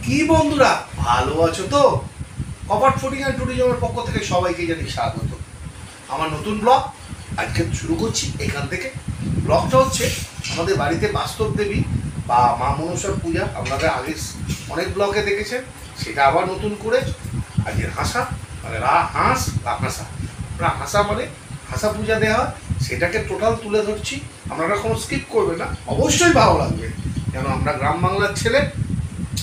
কি বন্ধুরা, ভালো আছো তো? কপাট ফুডিং অ্যান্ড ট্যুরিজমের পক্ষ থেকে সবাইকে জানাই স্বাগত। আমার নতুন ব্লগ আজকে শুরু করছি এখান থেকে। ব্লগটা হচ্ছে আমাদের বাড়িতে বাস্তব দেবী বা মা মনসার পূজা। আপনারা আগে অনেক ব্লগে দেখেছেন, সেটা আবার নতুন করে আজকে হাসা মানে হাঁস বা হাসা, হাসা মানে হাসা পূজা দেওয়া হয়, সেটাকে টোটাল তুলে ধরছি। আপনারা কোনো স্কিপ করবে না, অবশ্যই ভালো লাগবে। কেন আমরা গ্রাম বাংলার ছেলে,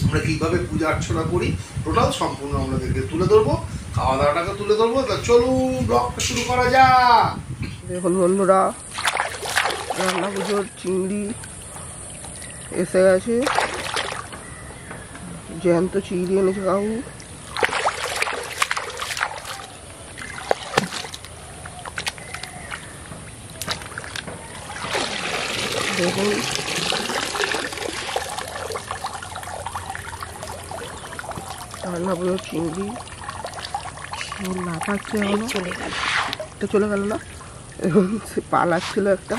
আমরা কীভাবে পূজা অর্চনা করি টোটাল সম্পূর্ণ আপনাদেরকে তুলে ধরবো, খাওয়া দাওয়াটাকে তুলে ধরবো। তা চলুন ব্লগটা শুরু করা যাক। দেখুন বন্ধুরা, রান্না পুজোর চিংড়ি এসে গেছে। জ্যান্ত চিংড়ি এনেছে কাকু। দেখুন রান্না পুজোর চিংড়ি লাফাচ্ছে, চলে গেল না, সে পালাচ্ছিল একটা,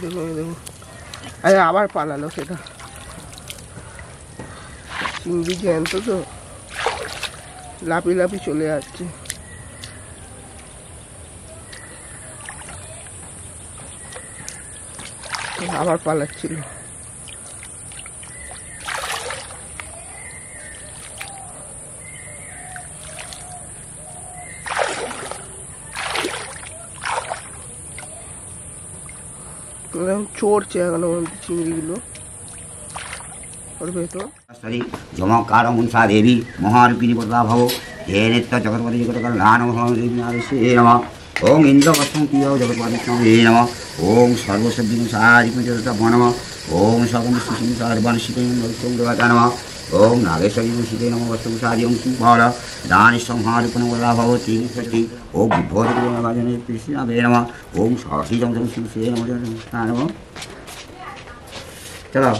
দেখুন আরে আবার পালালো। সেটা চিংড়ি জ্যান্ত তো, লাফি লাফি চলে যাচ্ছে। আবার পালাচ্ছিল। চড়ছে এখনো চিংড়িগুলো ওর ভেতর। জমকার মনসা দেবী মহারূপিণী বদলা ভব হে নিত্য জগৎপতি জগৎকাল নান হে নম। ওং ইন্দ্র বস্ত্রং প্রিয় জগৎপতি হে নম। ওং সর্বসদ্ধিং সারিপঞ্চম নম। ওং সর্বমিষ্টিং সর্বানুষ্ঠিং নম। ওং নাগেশ্বরী শীতে নম বস্ত্রং সারি ওং সুফল দানি সংহারূপণ বদলা ভব তিন ষষ্ঠী। ওং বুদ্ধোদনে কৃষ্ণাবে নম। ওং সরস্বতী যন্ত্র শিবসে নম। চলো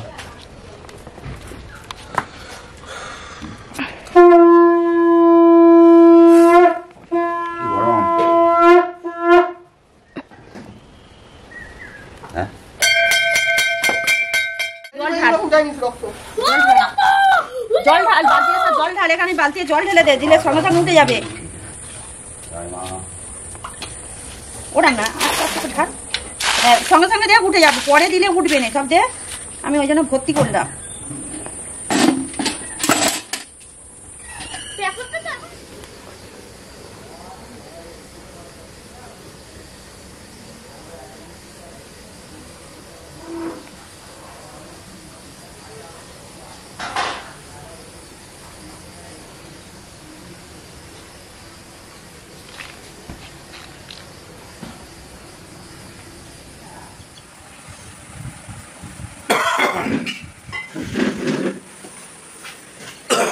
জল ঢাল, জল ঢাল, এখানে বালতি জল ঢেলে দে, দিলে সঙ্গে সঙ্গে উঠে যাবে। ওটা না, আস্তে আস্তে ঢাল, সঙ্গে সঙ্গে দেখ উঠে যাবে, পরে দিলে উঠবে না সব। দে, আমি ওই জন্য ভর্তি করলাম।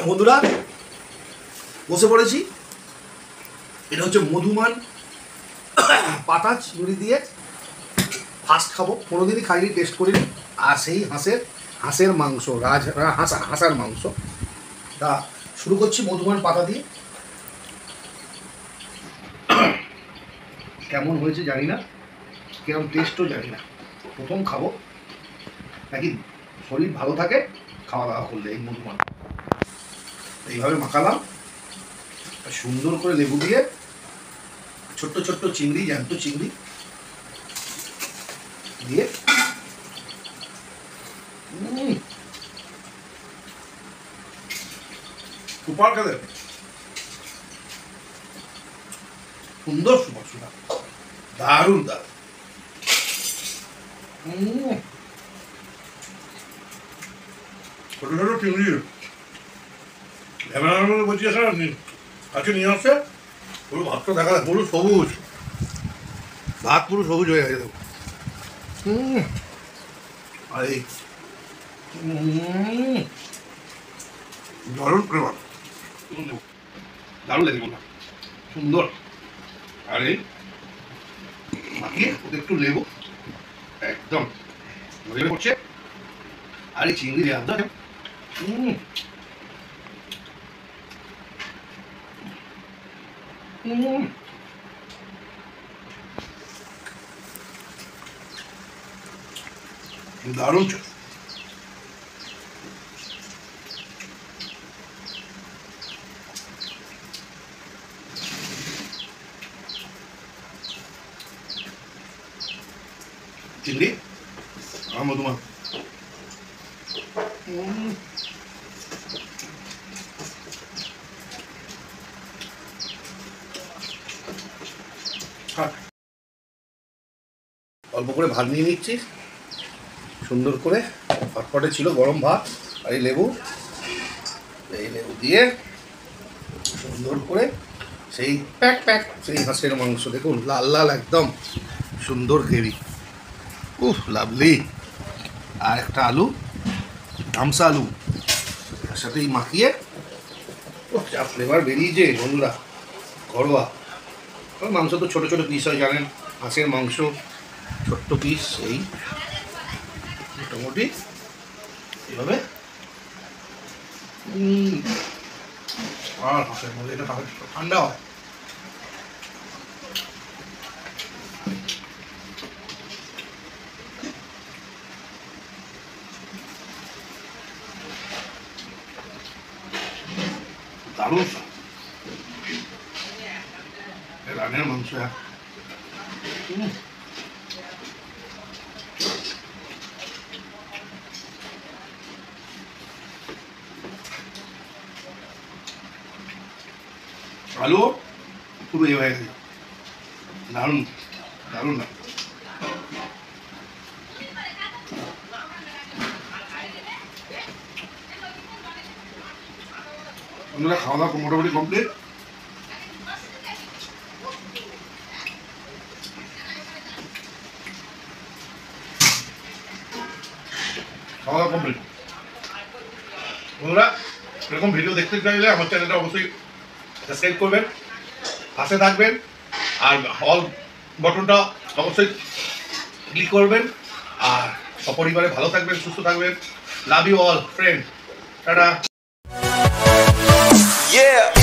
বন্ধুরা বসে পড়েছি। এটা হচ্ছে মধুমান পাতা চিংড়ি দিয়ে ফার্স্ট খাবো, কোনোদিনই খাইনি, টেস্ট করিনি। আর সেই হাঁসের মাংস, হাঁসার মাংস। তা শুরু করছি মধুমান পাতা দিয়ে। কেমন হয়েছে জানি না, কেমন টেস্টও জানি না, প্রথম খাবো। নাকি শরীর ভালো থাকে খাওয়া দাওয়া করলে। এই মধুমান এইভাবে মাখালাম, সুন্দর করে লেবু দিয়ে, ছোট্ট ছোট্ট চিংড়ি, জ্যান্ত চিংড়ি দিয়ে সুপার খেতে, সুন্দর সুপার সুপার, দারুণ দারুণ। ছোট ছোট চিংড়ি বলছি কাছে নিয়ে আসছে, পুরো ভাতটা দেখা যায়, পুরো সবুজ ভাত, পুরো সবুজ হয়ে গেছে। দেখো আরে দারুণ ফ্লেভার, দারুণ লেগে বললাম, সুন্দর। আরে মাখিয়ে ওদের একটু লেবু একদম লেবু করছে, আর এই চিংড়ি দেওয়া দারুণ। চিংড়ি আর মধুমান অল্প করে ভাত নিয়ে নিচ্ছি সুন্দর করে। ফটফটে ছিল গরম ভাত আর এই লেবু দিয়ে সুন্দর করে সেই প্যাক প্যাক সেই হাঁসের মাংস দেখুন লাল লাল একদম সুন্দর গ্রেভি, উফ লাভলি। আর একটা আলু ধামসা আলু তার সাথেই মাখিয়ে যা ফ্লেভার বেরিয়েছে বন্ধুরা, ঘরোয়া। মাংস তো ছোটো ছোটো পিস হয় জানেন, হাঁসের মাংস ছোট্ট পিস, এই মোটামুটি এভাবে। আর হাঁসের মধ্যে এটা ঠান্ডা হয়। দারুণ রানের মাংস। আলু পুরো এ হয়ে গেছে, দারুণ দারুণ না। বন্ধুরা খাওয়া দাওয়া মোটামুটি কমপ্লিট। খাওয়া দাওয়া কমপ্লিট। বন্ধুরা এরকম ভিডিও দেখতে চাইলে আমার চ্যানেলটা অবশ্যই সাবস্ক্রাইব করবেন, পাশে থাকবেন, আর অল বটনটা অবশ্যই ক্লিক করবেন। আর সপরিবারে ভালো থাকবেন, সুস্থ থাকবেন। Love you all friend, tata. Yeah.